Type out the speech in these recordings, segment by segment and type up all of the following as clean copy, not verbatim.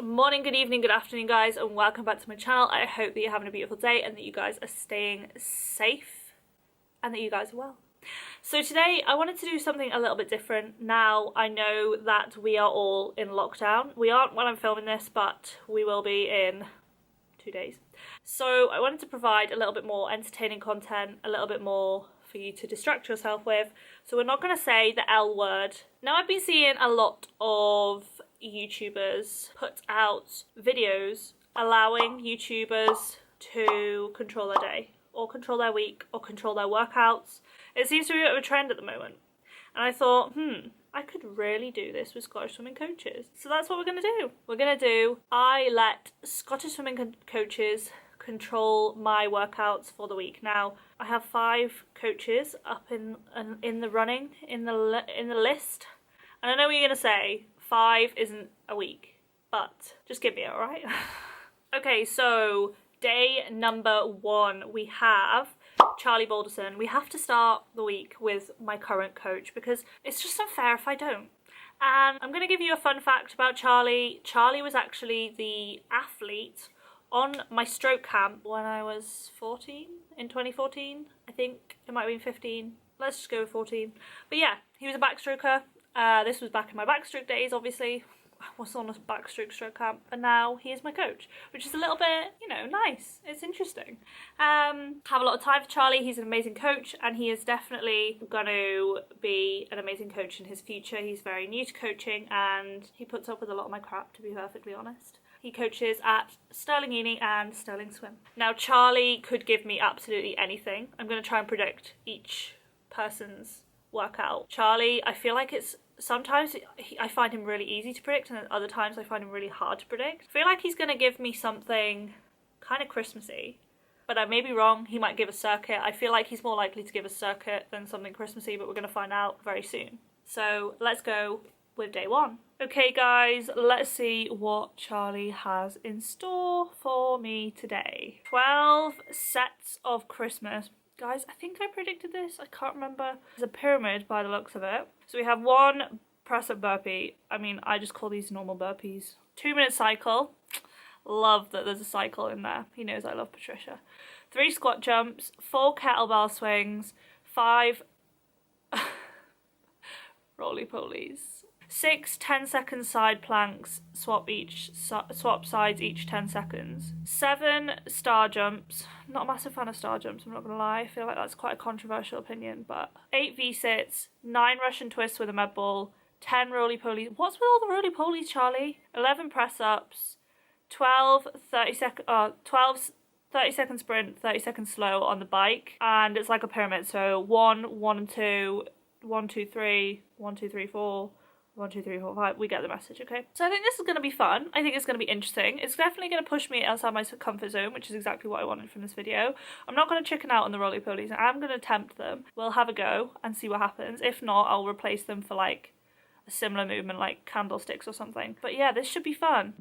morning, good evening, good afternoon guys, and welcome back to my channel. I hope that you're having a beautiful day and that you guys are staying safe and that you guys are well. So today I wanted to do something a little bit different. Now I know that we are all in lockdown. We aren't when I'm filming this, but we will be in 2 days. So I wanted to provide a little bit more entertaining content, a little bit more for you to distract yourself with. So we're not going to say the L word. Now I've been seeing a lot of YouTubers put out videos allowing YouTubers to control their day or control their week or control their workouts. It seems to be a bit of a trend at the moment. And I thought, I could really do this with Scottish swimming coaches. So that's what we're going to do. We're going to do, I let Scottish swimming coaches control my workouts for the week. Now, I have 5 coaches up in the running, in the list. And I know what you're going to say, 5 isn't a week, but just give me it, alright? Okay, so day number 1, we have Charlie Boldison. We have to start the week with my current coach because it's just unfair if I don't. And I'm going to give you a fun fact about Charlie. Charlie was actually the athlete on my stroke camp when I was 14, in 2014. I think it might have been 15. Let's just go with 14. But yeah, he was a backstroker. This was back in my backstroke days, obviously. I was on a backstroke stroke camp, and now he is my coach, which is a little bit, you know, nice. It's interesting. Have a lot of time for Charlie. He's an amazing coach, and he is definitely going to be an amazing coach in his future. He's very new to coaching, and he puts up with a lot of my crap, to be perfectly honest. He coaches at Stirling Uni and Stirling Swim. Now, Charlie could give me absolutely anything. I'm going to try and predict each person's workout. Charlie, I feel like it's sometimes I find him really easy to predict, and other times I find him really hard to predict. I feel like he's going to give me something kind of Christmassy, but I may be wrong. He might give a circuit. I feel like he's more likely to give a circuit than something Christmassy, but we're going to find out very soon. So let's go with day 1. Okay guys, let's see what Charlie has in store for me today. 12 sets of Christmas. Guys, I think I predicted this. I can't remember. It's a pyramid by the looks of it. So we have 1 press-up burpee. I mean, I just call these normal burpees. 2-minute cycle. Love that there's a cycle in there. He knows I love Patricia. 3 squat jumps. 4 kettlebell swings. 5 roly-polies. 6 10-second side planks, swap sides each 10 seconds. 7 star jumps. Not a massive fan of star jumps, I'm not gonna lie. I feel like that's quite a controversial opinion, but 8 V-sits, 9 Russian twists with a med ball, 10 roly-polies. What's with all the roly-polies, Charlie? 11 press-ups, 12 30-second sprint, 30-second slow on the bike, and it's like a pyramid. So 1, 1 and 2, 1, 2, 3, 1, 2, 3, 4. 1, 2, 3, 4, 5. We get the message, okay? So I think this is going to be fun. I think it's going to be interesting. It's definitely going to push me outside my comfort zone, which is exactly what I wanted from this video. I'm not going to chicken out on the roly-polies. I'm going to attempt them. We'll have a go and see what happens. If not, I'll replace them for like a similar movement, like candlesticks or something. But yeah, this should be fun.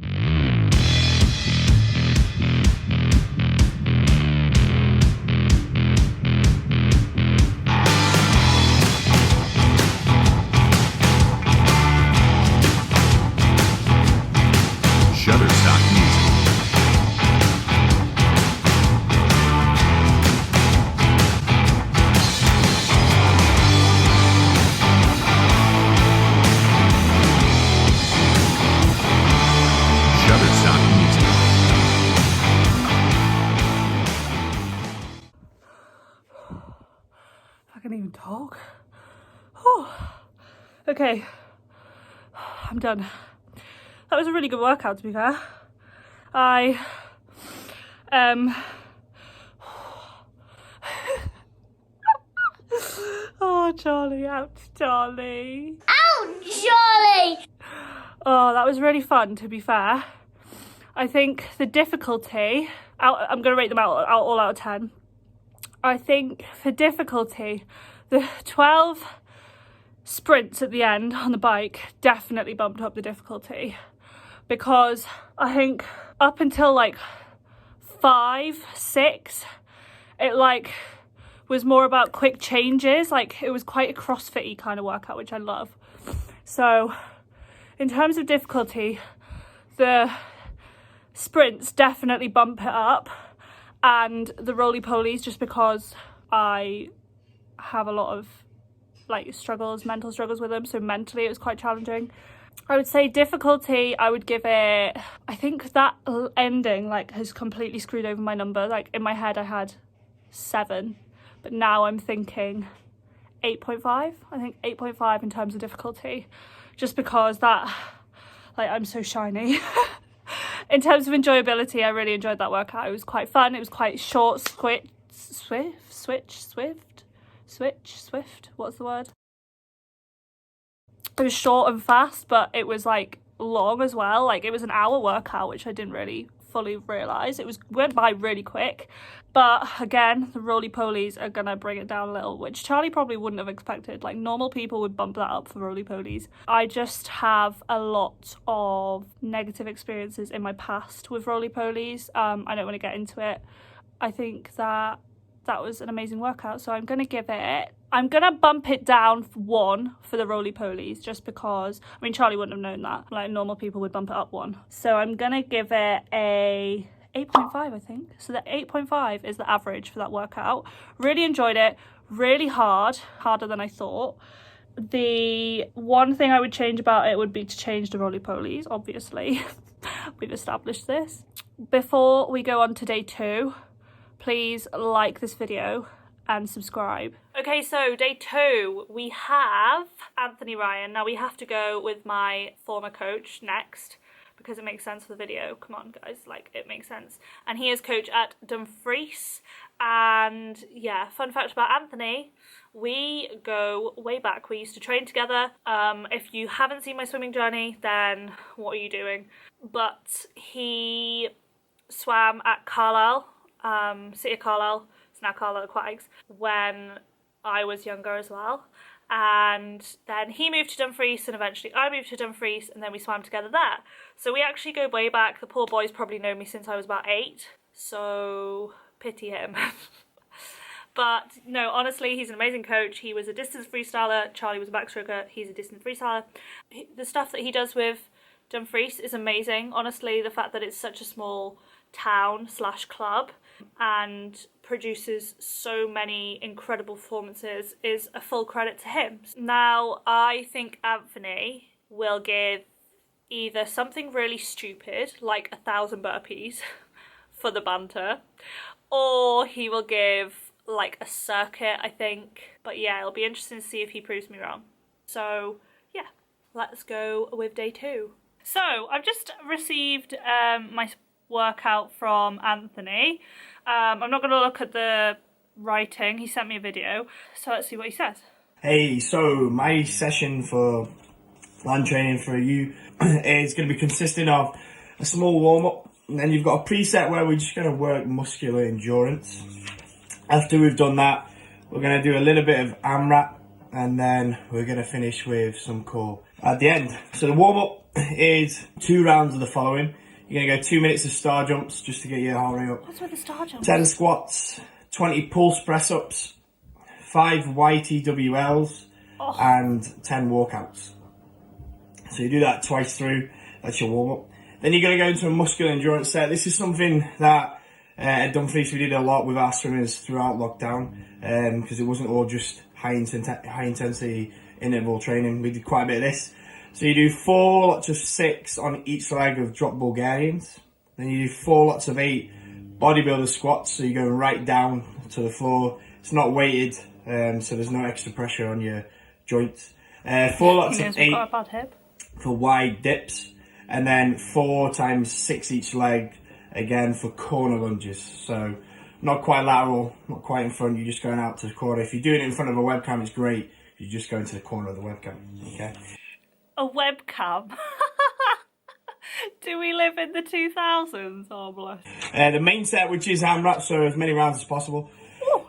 I can't even talk. Oh. Okay, I'm done. That was a really good workout, to be fair. Oh, Charlie, ouch, Charlie. Ouch, Charlie! Oh, that was really fun, to be fair. I think the difficulty, I'm going to rate them out all out of 10. I think for difficulty, the 12 sprints at the end on the bike definitely bumped up the difficulty, because I think up until like 5, 6, it like was more about quick changes. Like it was quite a CrossFit-y kind of workout, which I love. So in terms of difficulty, the Sprints definitely bump it up, and the roly-polies, just because I have a lot of like mental struggles with them, so mentally it was quite challenging. I would say difficulty, I would give it, I think that ending like has completely screwed over my number. Like in my head I had 7, but now I'm thinking 8.5. I think 8.5 in terms of difficulty, just because that, like, I'm so shiny. In terms of enjoyability, I really enjoyed that workout. It was quite fun. It was quite short, swift. What's the word? It was short and fast, but it was like long as well. Like it was an hour workout, which I didn't really fully realise. Went by really quick. But again, the roly-polies are gonna bring it down a little, which Charlie probably wouldn't have expected. Like normal people would bump that up for roly-polies. I just have a lot of negative experiences in my past with roly-polies. I don't want to get into it. I think that was an amazing workout, so I'm gonna bump it down for 1 for the roly-polies, just because, I mean, Charlie wouldn't have known that. Like normal people would bump it up 1. So I'm gonna give it a 8.5, I think. So the 8.5 is the average for that workout. Really enjoyed it, really harder than I thought. The one thing I would change about it would be to change the roly-polies, obviously. We've established this. Before we go on to day 2, please like this video and subscribe. Okay, so day 2, we have Anthony Ryan. Now we have to go with my former coach next, because it makes sense for the video. Come on guys, like it makes sense. And he is coach at Dumfries. And yeah, fun fact about Anthony, we go way back. We used to train together. If you haven't seen my swimming journey, then what are you doing? But he swam at Carlisle, City of Carlisle, it's now Carlisle Aquatics, when I was younger as well. And then he moved to Dumfries, and eventually I moved to Dumfries, and then we swam together there. So we actually go way back. The poor boy's probably known me since I was about 8, so pity him. But no, honestly, he's an amazing coach. He was a distance freestyler. Charlie was a backstroker. He's a distance freestyler. The stuff that he does with Dumfries is amazing. Honestly, the fact that it's such a small town / club and produces so many incredible performances is a full credit to him. Now, I think Anthony will give either something really stupid, like 1,000 burpees for the banter, or he will give like a circuit, I think. But yeah, it'll be interesting to see if he proves me wrong. So yeah, let's go with day 2. So I've just received my workout from Anthony. I'm not going to look at the writing. He sent me a video, so let's see what he says. Hey, so my session for land training for you is going to be consisting of a small warm-up, and then you've got a preset where we're just going to work muscular endurance. After we've done that, we're going to do a little bit of AMRAP, and then we're going to finish with some core at the end. So the warm-up is 2 rounds of the following. You're going to go 2 minutes of star jumps just to get your heart rate up. What's with the star jumps? 10 squats, 20 pulse press-ups, 5 YTWLs, and 10 walkouts. So you do that twice through, that's your warm-up. Then you're going to go into a muscular endurance set. This is something that at Dumfries we did a lot with our swimmers throughout lockdown, because it wasn't all just high intensity interval training. We did quite a bit of this. So you do 4 lots of 6 on each leg of drop Bulgarians. Then you do 4 lots of 8 bodybuilder squats. So you go right down to the floor. It's not weighted, so there's no extra pressure on your joints. 4 lots of 8 got a bad hip. for wide dips. And then 4 times 6 each leg, again for corner lunges. So not quite lateral, not quite in front, you're just going out to the corner. If you're doing it in front of a webcam, it's great. You're just going to the corner of the webcam, okay? A webcam? Do we live in the 2000s? Oh, bless. The main set, which is AMRAP, so as many rounds as possible.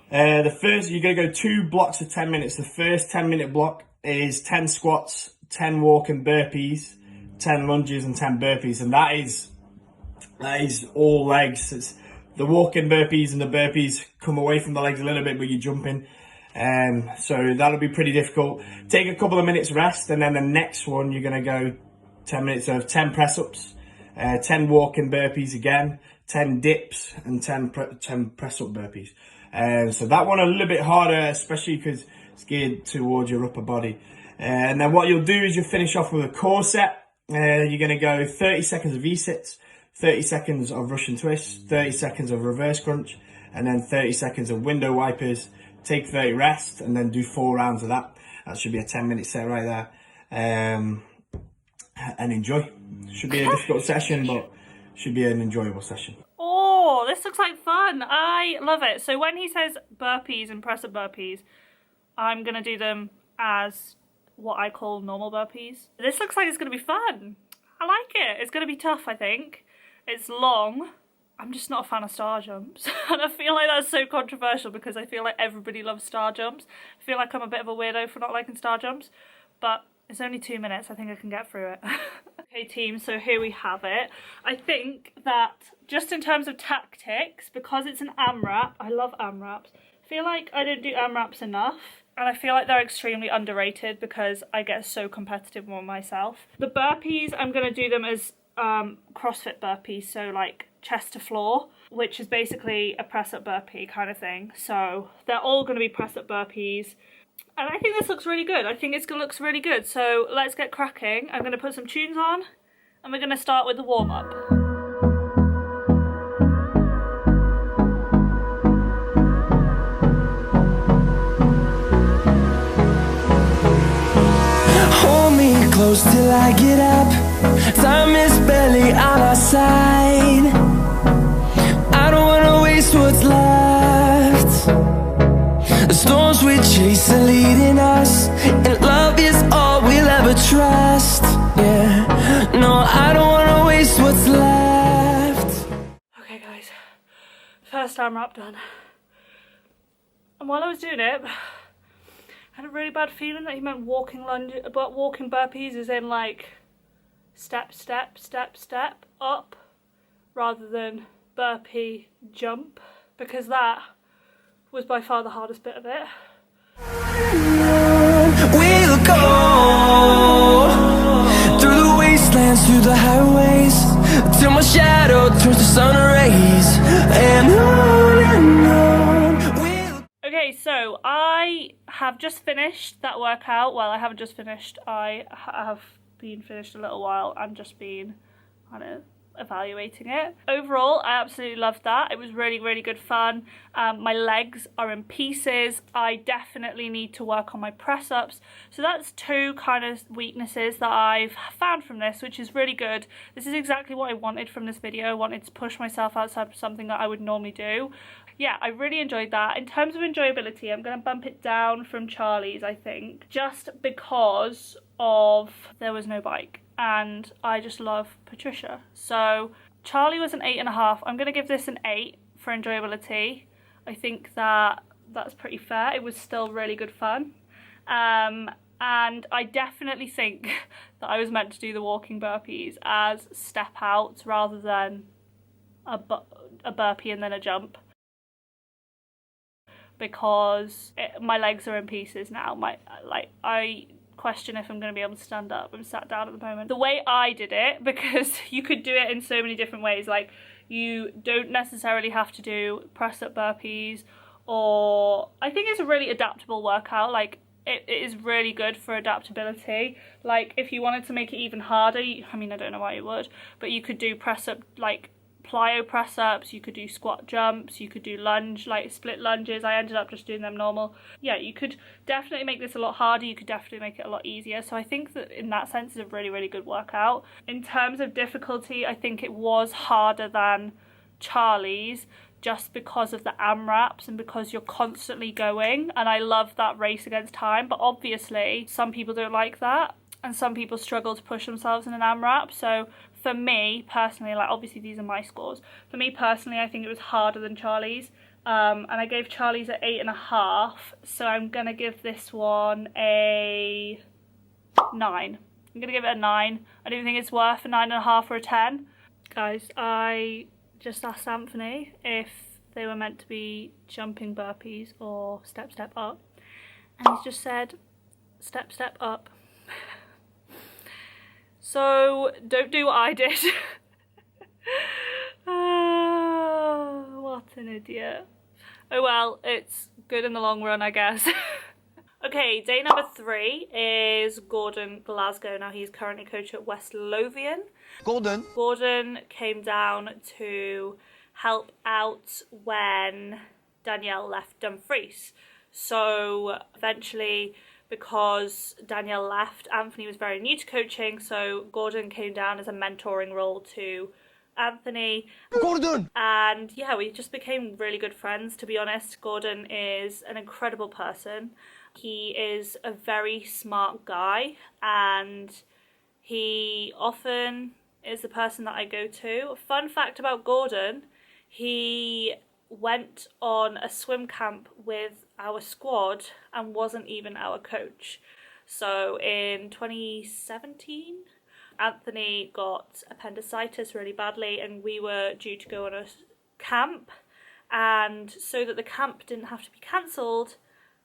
The first, you're going to go 2 blocks of 10 minutes. The first 10-minute block is 10 squats, 10 walk and burpees, 10 lunges and 10 burpees. And that is all legs. It's the walk and burpees, and the burpees come away from the legs a little bit, but you're jumping. So that'll be pretty difficult. Take a couple of minutes rest, and then the next one you're going to go 10 minutes of 10 press-ups, 10 walking burpees again, 10 dips, and 10 press-up burpees. So that one a little bit harder, especially because it's geared towards your upper body. And then what you'll do is you'll finish off with a core set. You're going to go 30 seconds of V-sits, 30 seconds of Russian twists, 30 seconds of reverse crunch, and then 30 seconds of window wipers. Take 30 rest, and then do 4 rounds of that. That should be a 10-minute set right there. And enjoy. Should be a difficult session, but should be an enjoyable session. Oh, this looks like fun. I love it. So when he says burpees and press-up burpees, I'm going to do them as what I call normal burpees. This looks like it's going to be fun. I like it. It's going to be tough, I think. It's long. I'm just not a fan of star jumps. And I feel like that's so controversial because I feel like everybody loves star jumps. I feel like I'm a bit of a weirdo for not liking star jumps. But it's only 2 minutes. I think I can get through it. Okay, team, so here we have it. I think that just in terms of tactics, because it's an AMRAP, I love AMRAPs. I feel like I don't do AMRAPs enough. And I feel like they're extremely underrated because I get so competitive with myself. The burpees, I'm going to do them as CrossFit burpees, so like chest to floor, which is basically a press-up burpee kind of thing. So they're all going to be press-up burpees. And I think this looks really good. I think it looks really good. So let's get cracking. I'm going to put some tunes on and we're going to start with the warm-up. Close till I get up. Time is barely on our side. I don't wanna waste what's left. The storms we chase are leading us, and love is all we'll ever trust. Yeah, no, I don't wanna waste what's left. Okay guys, first AMRAP done. And while I was doing it, I had a really bad feeling that he meant walking lunge, but walking burpees is in like step, step, step, step up rather than burpee jump, because that was by far the hardest bit of it. We'll go through the wastelands, through the highways, till my shadow turns to sun rays, and on. Okay, so I have just finished that workout. Well, I haven't just finished. I have been finished a little while. I've just been kind of evaluating it. Overall, I absolutely loved that. It was really, really good fun. My legs are in pieces. I definitely need to work on my press-ups. So that's 2 kind of weaknesses that I've found from this, which is really good. This is exactly what I wanted from this video. I wanted to push myself outside of something that I would normally do. Yeah, I really enjoyed that. In terms of enjoyability, I'm going to bump it down from Charlie's, I think, just because of there was no bike. And I just love Patricia. So Charlie was an 8.5. I'm going to give this an 8 for enjoyability. I think that that's pretty fair. It was still really good fun. And I definitely think that I was meant to do the walking burpees as step outs rather than a burpee and then a jump. Because my legs are in pieces now. I question if I'm going to be able to stand up. I'm sat down at the moment. The way I did it, because you could do it in so many different ways. Like, you don't necessarily have to do press-up burpees, or I think it's a really adaptable workout. Like, it is really good for adaptability. Like, if you wanted to make it even harder, I mean, I don't know why you would, but you could do press-up, like plyo press-ups, you could do squat jumps, you could do lunge, like split lunges. I ended up just doing them normal. Yeah, you could definitely make this a lot harder, you could definitely make it a lot easier. So I think that in that sense it's a really, really good workout. In terms of difficulty, I think it was harder than Charlie's, just because of the AMRAPs and because you're constantly going, and I love that race against time. But obviously some people don't like that, and some people struggle to push themselves in an AMRAP. So for me personally, like obviously these are my scores, for me personally I think it was harder than Charlie's, and I gave Charlie's at 8.5, so I'm gonna give this one a 9. I'm gonna give it a 9. I don't think it's worth a 9.5 or a 10. Guys, I just asked Anthony if they were meant to be jumping burpees or step step up, and he's just said step step up. So don't do what I did. idiot. Oh well, it's good in the long run, I guess. Okay, day number 3 is Gordon Glasgow. Now he's currently coach at West Lothian. Gordon came down to help out when Danielle left Dumfries. So eventually, because Danielle left, Anthony was very new to coaching, so Gordon came down as a mentoring role to Anthony. And yeah, we just became really good friends, to be honest. Gordon is an incredible person. He is a very smart guy, and he often is the person that I go to. Fun fact about Gordon, he went on a swim camp with our squad and wasn't even our coach. So in 2017, Anthony got appendicitis really badly, and we were due to go on a camp, and so that the camp didn't have to be cancelled,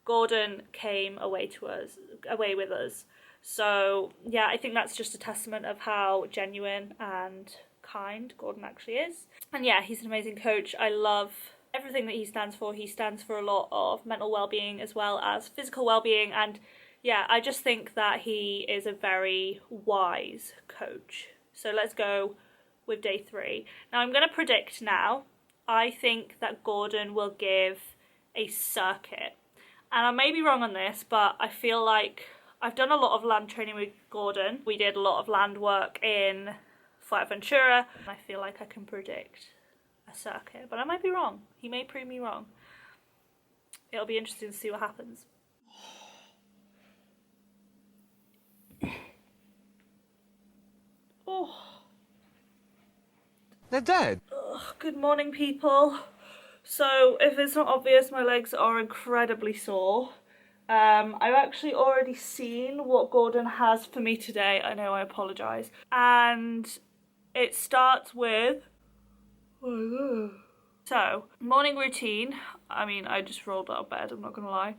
Gordon came away with us. So yeah, I think that's just a testament of how genuine and kind Gordon actually is. And yeah, he's an amazing coach. I love everything that he stands for. He stands for a lot of mental well-being as well as physical well-being, and yeah, I just think that he is a very wise coach. So let's go with day 3. Now I'm going to predict now. I think that Gordon will give a circuit. And I may be wrong on this, but I feel like I've done a lot of land training with Gordon. We did a lot of land work in Fuerteventura. I feel like I can predict a circuit, but I might be wrong. He may prove me wrong. It'll be interesting to see what happens. Oh. They're dead. Ugh, good morning, people. So, if it's not obvious, my legs are incredibly sore. I've actually already seen what Gordon has for me today. I know, I apologise. And it starts with... So, morning routine. I mean, I just rolled out of bed, I'm not going to lie.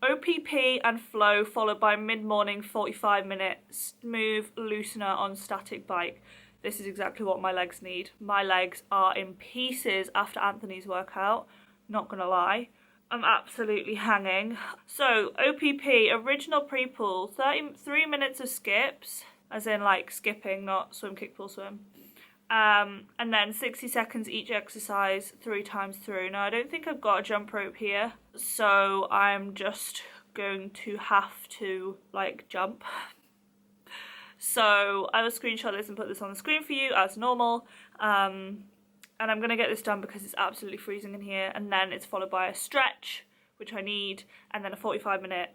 OPP and flow, followed by mid-morning 45-minute smooth loosener on static bike. This is exactly what my legs need. My legs are in pieces after Anthony's workout, not gonna lie. I'm absolutely hanging. So, OPP, original pre-pull, 3 minutes of skips, as in like skipping, not swim, kick, pull, swim. And then 60 seconds each exercise 3 times through. Now I don't think I've got a jump rope here, so I'm just going to have to like jump. So I will screenshot this and put this on the screen for you as normal. And I'm going to get this done because it's absolutely freezing in here, and then it's followed by a stretch, which I need, and then a 45-minute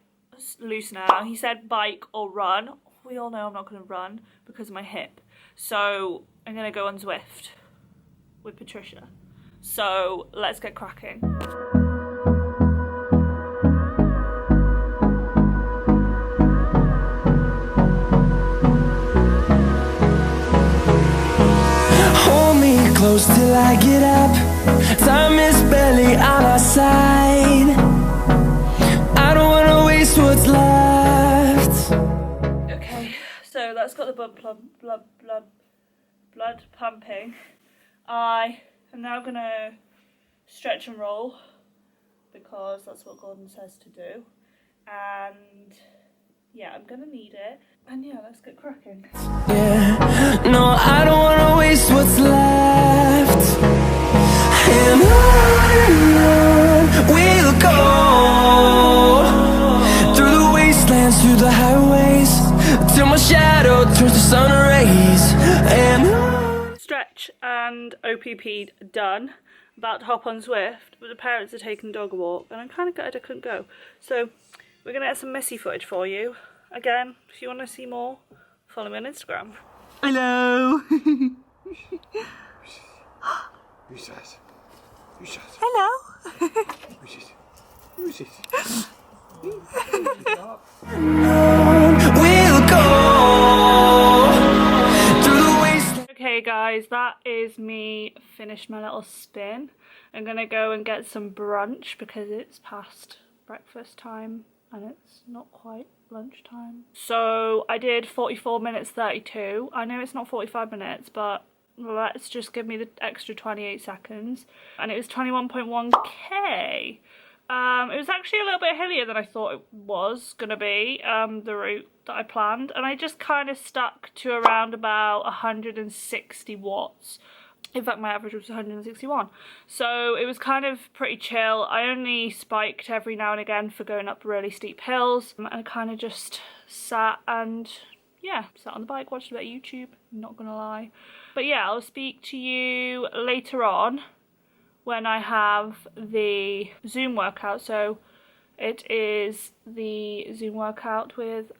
loosener. Now he said bike or run. We all know I'm not going to run because of my hip. So I'm going to go on Zwift with Patricia. So let's get cracking. Hold me close till I get up. Time is barely on our side. I don't wanna waste what's left. Okay, so that's got the blood pumping. I am now gonna stretch and roll because that's what Gordon says to do. And yeah, I'm gonna need it. And yeah, let's get cracking. Yeah, no, I don't wanna waste what's left. And on we'll go through the wastelands, through the highways, till my shadow turns to sun rays. And stretch and OPP done. About to hop on Zwift, but the parents are taking the dog a walk, and I'm kind of gutted I couldn't go. So we're gonna get some messy footage for you. Again, if you want to see more, follow me on Instagram. Hello. Who's that? Who's that? Hello. Who's it? Who's it? we'll go through the wastelands. Okay guys, that is me finished my little spin. I'm gonna go and get some brunch because it's past breakfast time and it's not quite lunchtime. So I did 44 minutes 32. I know it's not 45 minutes, but let's just give me the extra 28 seconds. And it was 21.1k. It was actually a little bit hillier than I thought it was going to be, the route that I planned. And I just kind of stuck to around about 160 watts. In fact, my average was 161. So it was kind of pretty chill. I only spiked every now and again for going up really steep hills. And I kind of just sat and, yeah, sat on the bike, watched a bit of YouTube, not gonna lie. But yeah, I'll speak to you later on when I have the Zoom workout. So it is the Zoom workout with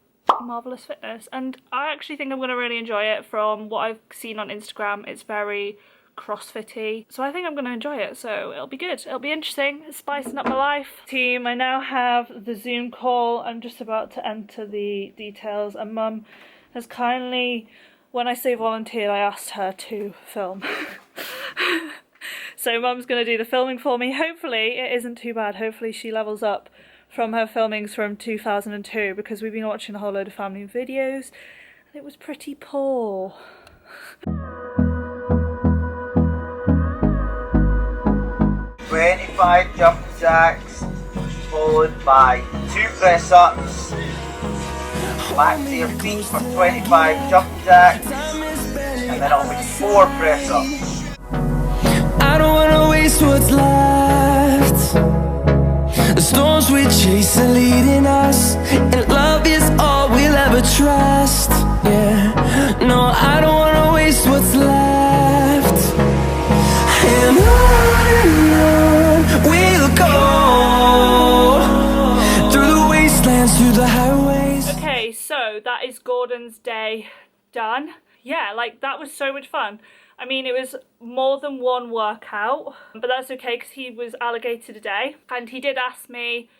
Marvelous Fitness. And I actually think I'm gonna really enjoy it. From what I've seen on Instagram, it's very crossfitty, so I think I'm going to enjoy it, so it'll be good, it'll be interesting, it's spicing up my life. Team, I now have the Zoom call. I'm just about to enter the details, and Mum has kindly, when I say volunteered, I asked her to film. So Mum's going to do the filming for me. Hopefully it isn't too bad, hopefully she levels up from her filmings from 2002, because we've been watching a whole load of family videos and it was pretty poor. 25 jump jacks, followed by 2 press ups. Back to your feet for 25 jump jacks, and then it'll be 4 press ups. I don't wanna waste what's left. The storms we chase are leading us, and love is all we'll ever trust. Yeah, no, I don't wanna waste what's left. And on we'll go, through the wastelands, through the highways. Okay, so that is Gordon's day done. Yeah, like, that was so much fun. I mean, it was more than one workout, but that's okay because he was allocated a day. And he did ask me,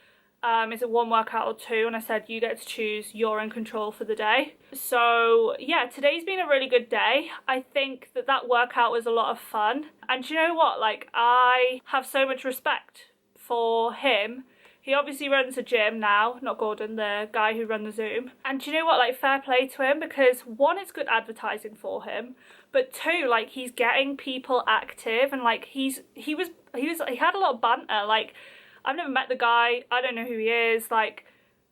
is it one workout or 2? And I said, you get to choose, you're in control for the day. So yeah, today's been a really good day. I think that that workout was a lot of fun. And do you know what? Like, I have so much respect for him. He obviously runs a gym now, not Gordon, the guy who ran the Zoom. And do you know what? Like, fair play to him, because 1, it's good advertising for him, but 2, like, he's getting people active, and like he had a lot of banter. Like, I've never met the guy, I don't know who he is, like,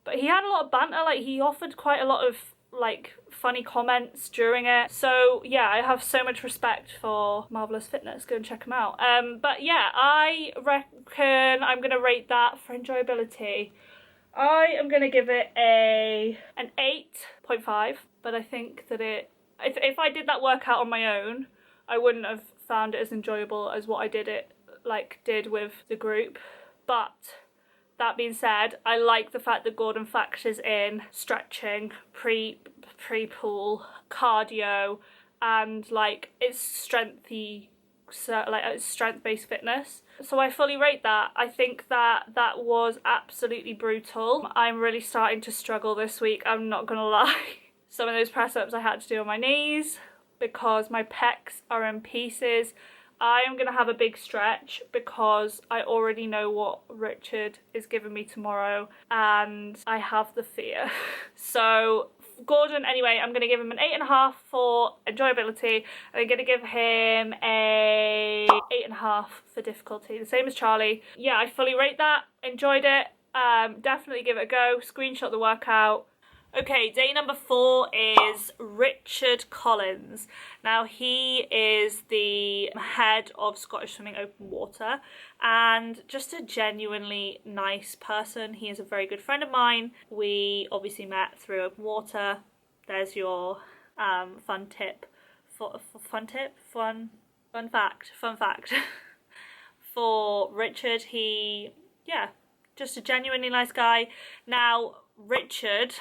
but he had a lot of banter. Like, he offered quite a lot of like funny comments during it. So yeah, I have so much respect for Marvelous Fitness. Go and check him out. But yeah, I reckon I'm gonna rate that for enjoyability. I am gonna give it an 8.5, but I think that if I did that workout on my own, I wouldn't have found it as enjoyable as what I did with the group. But that being said, I like the fact that Gordon factors in stretching, pre-pool, cardio, and like it's strength-based fitness. So I fully rate that. I think that that was absolutely brutal. I'm really starting to struggle this week, I'm not gonna lie. Some of those press-ups I had to do on my knees because my pecs are in pieces. I am going to have a big stretch because I already know what Richard is giving me tomorrow and I have the fear. So Gordon, anyway, I'm going to give him an 8.5 for enjoyability. I'm going to give him a 8.5 for difficulty, the same as Charlie. Yeah, I fully rate that. Enjoyed it. Definitely give it a go. Screenshot the workout. Okay, day number 4 is Richard Collins. Now, he is the head of Scottish Swimming Open Water and just a genuinely nice person. He is a very good friend of mine. We obviously met through open water. There's your fun fact for Richard. Just a genuinely nice guy. Now, Richard,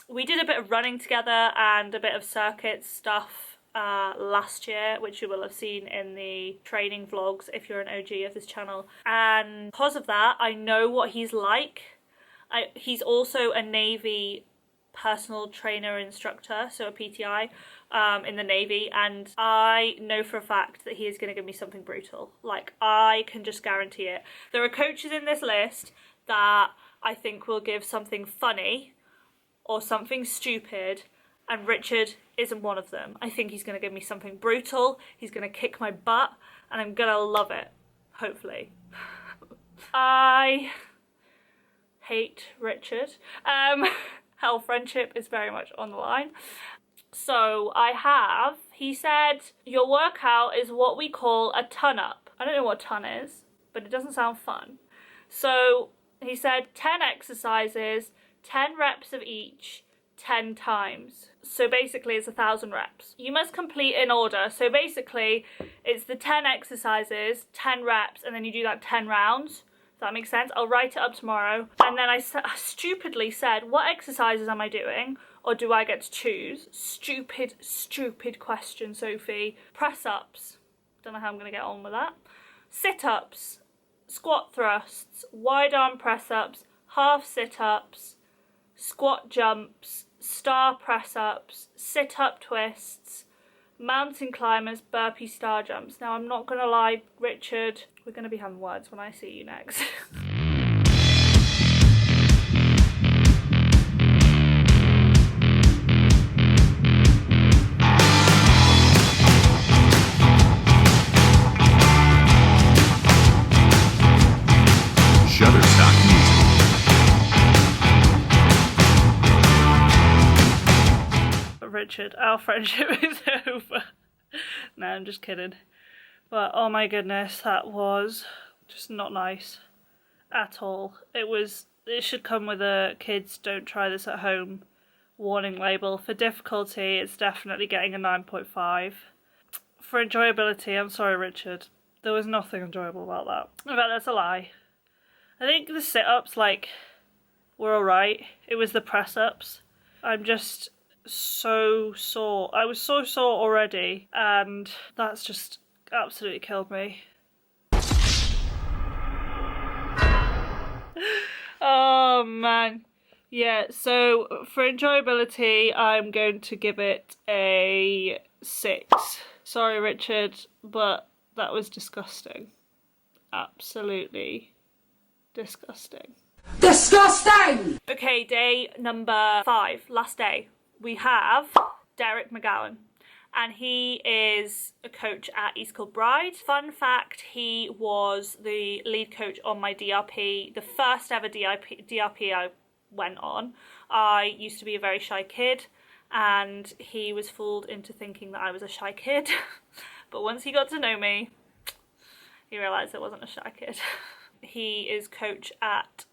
we did a bit of running together and a bit of circuit stuff last year, which you will have seen in the training vlogs if you're an OG of this channel. And because of that, I know what he's like. He's also a Navy personal trainer instructor, so a PTI in the Navy, and I know for a fact that he is going to give me something brutal. Like, I can just guarantee it. There are coaches in this list that I think will give something funny or something stupid, And Richard isn't one of them. I think he's going to give me something brutal. He's going to kick my butt and I'm going to love it. Hopefully. I hate Richard. Our friendship is very much on the line. So he said, your workout is what we call a ton up. I don't know what a ton is, but it doesn't sound fun. So he said 10 exercises, 10 reps of each, 10 times. So basically it's 1,000 reps. You must complete in order. So basically it's the 10 exercises, 10 reps, and then you do that 10 rounds. Does that make sense? I'll write it up tomorrow. And then I stupidly said, what exercises am I doing? Or do I get to choose? Stupid question, Sophie. Press-ups. Don't know how I'm going to get on with that. Sit-ups. Squat thrusts. Wide arm press-ups. Half sit-ups. Squat jumps. Star press-ups. Sit-up twists. Mountain climbers. Burpee star jumps. Now, I'm not going to lie, Richard. We're going to be having words when I see you next. Shutterstock Music. Richard, our friendship is over. No, I'm just kidding. But oh my goodness, that was just not nice at all. It should come with a kids don't try this at home warning label. For difficulty, it's definitely getting a 9.5. For enjoyability, I'm sorry, Richard. There was nothing enjoyable about that. In fact, that's a lie. I think the sit-ups, were alright. It was the press-ups. I'm just so sore. I was so sore already, and that's just absolutely killed me. Oh, man. Yeah, so for enjoyability, I'm going to give it a 6. Sorry, Richard, but that was disgusting. Absolutely disgusting. Disgusting! Okay, day number 5, last day. We have Derek McGowan, and he is a coach at East Kilbride. Fun fact, he was the lead coach on my DRP, the first ever DRP I went on. I used to be a very shy kid, and he was fooled into thinking that I was a shy kid. But once he got to know me, he realised I wasn't a shy kid. He is coach at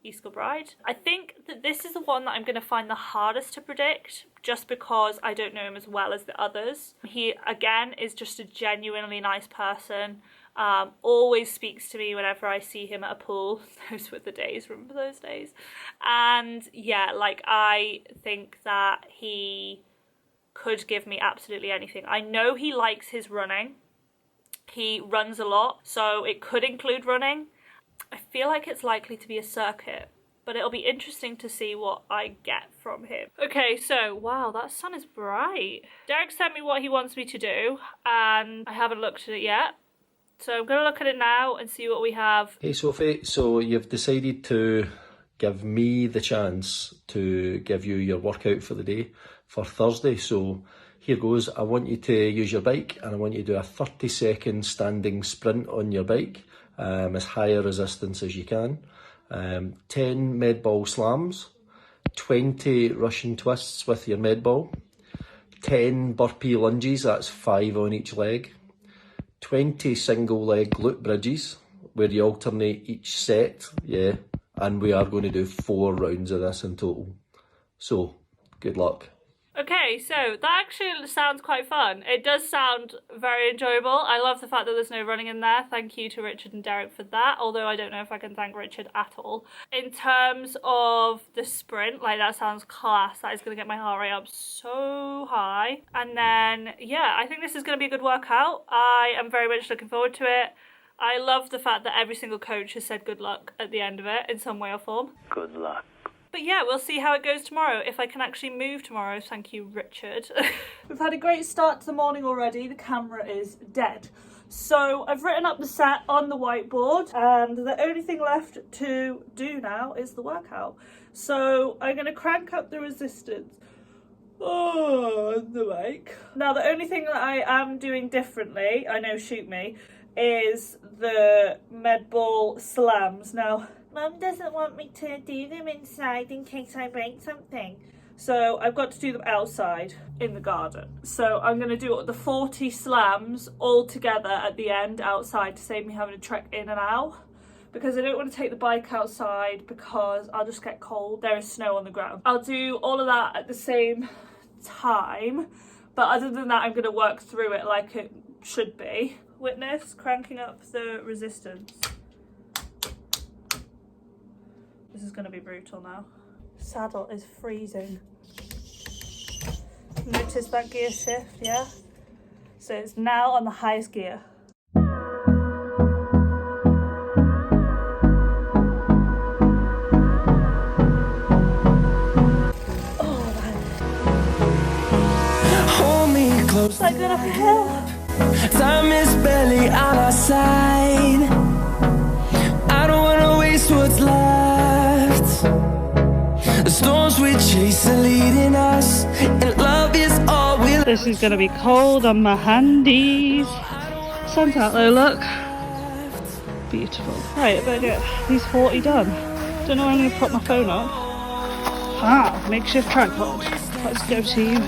East Kilbride. I think that this is the one that I'm going to find the hardest to predict, just because I don't know him as well as the others. He, again, is just a genuinely nice person. Always speaks to me whenever I see him at a pool. Those were the days, remember those days? And yeah, I think that he could give me absolutely anything. I know he likes his running. He runs a lot, so it could include running. I feel like it's likely to be a circuit, but it'll be interesting to see what I get from him. Okay, so, wow, that sun is bright. Derek sent me what he wants me to do, and I haven't looked at it yet. So I'm going to look at it now and see what we have. Hey Sophie, so you've decided to give me the chance to give you your workout for the day for Thursday. So here goes. I want you to use your bike, and I want you to do a 30-second standing sprint on your bike. As high a resistance as you can, 10 med ball slams, 20 Russian twists with your med ball, 10 burpee lunges, that's 5 on each leg, 20 single leg glute bridges where you alternate each set, yeah, and we are going to do 4 rounds of this in total. So, good luck. Okay, so that actually sounds quite fun. It does sound very enjoyable. I love the fact that there's no running in there. Thank you to Richard and Derek for that, although I don't know if I can thank Richard at all. In terms of the sprint, that sounds class. That is going to get my heart rate up so high. And then, yeah, I think this is going to be a good workout. I am very much looking forward to it. I love the fact that every single coach has said good luck at the end of it in some way or form. Good luck. But yeah, we'll see how it goes tomorrow, if I can actually move tomorrow. Thank you, Richard. We've had a great start to the morning already. The camera is dead. So I've written up the set on the whiteboard, and the only thing left to do now is the workout. So I'm going to crank up the resistance. Oh, the bike. Now the only thing that I am doing differently, I know, shoot me, is the med ball slams. Now, Mum doesn't want me to do them inside in case I break something. So I've got to do them outside in the garden. So I'm going to do the 40 slams all together at the end outside to save me having to trek in and out. Because I don't want to take the bike outside because I'll just get cold. There is snow on the ground. I'll do all of that at the same time. But other than that, I'm going to work through it like it should be. Witness cranking up the resistance. This is going to be brutal now. Saddle is freezing. Notice that gear shift, yeah? So it's now on the highest gear. Close. I got uphill. Time is barely on our side. I don't wanna waste what's left. The storms we chase are leading us, and love is all we. This is gonna be cold on my handies. Sun's out though, look. Beautiful. Right, I better get these 40 done. Don't know where I'm gonna put my phone up. Ah, makeshift tripod. Let's go, team.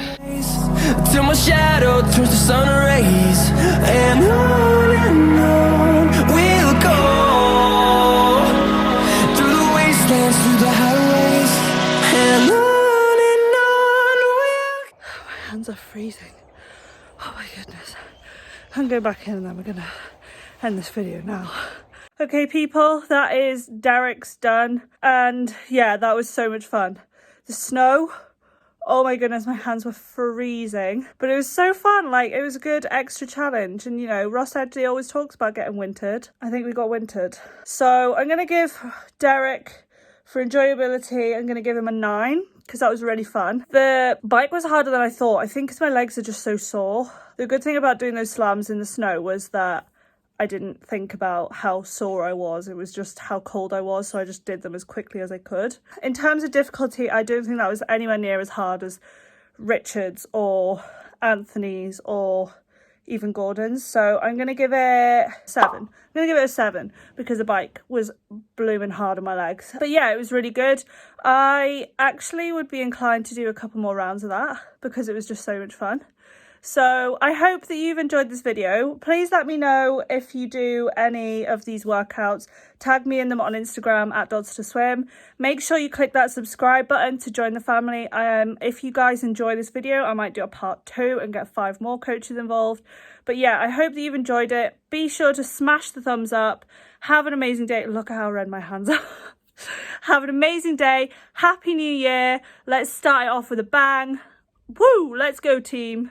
Till my shadow turns to sun rays, and on we'll go through the wastelands, through the highways, and on we'll. My hands are freezing. Oh my goodness. I'm going back in and then we're gonna end this video now. Okay, people, that is Derek's done, and yeah, that was so much fun. The snow. Oh my goodness, my hands were freezing. But it was so fun, like, it was a good extra challenge. And, you know, Ross Edgley always talks about getting wintered. I think we got wintered. So I'm going to give Derek, for enjoyability, I'm going to give him a 9, because that was really fun. The bike was harder than I thought, I think because my legs are just so sore. The good thing about doing those slams in the snow was that I didn't think about how sore I was. It was just how cold I was, so I just did them as quickly as I could. In terms of difficulty, I don't think that was anywhere near as hard as Richard's or Anthony's or even Gordon's. So I'm going to give it 7. I'm going to give it a 7 because the bike was blooming hard on my legs. But yeah, it was really good. I actually would be inclined to do a couple more rounds of that because it was just so much fun. So I hope that you've enjoyed this video. Please let me know if you do any of these workouts. Tag me in them on Instagram at Dodds2Swim. Make sure you click that subscribe button to join the family. If you guys enjoy this video, I might do a part 2 and get 5 more coaches involved. But yeah, I hope that you've enjoyed it. Be sure to smash the thumbs up. Have an amazing day. Look at how red my hands are. Have an amazing day. Happy New Year. Let's start it off with a bang. Woo! Let's go, team.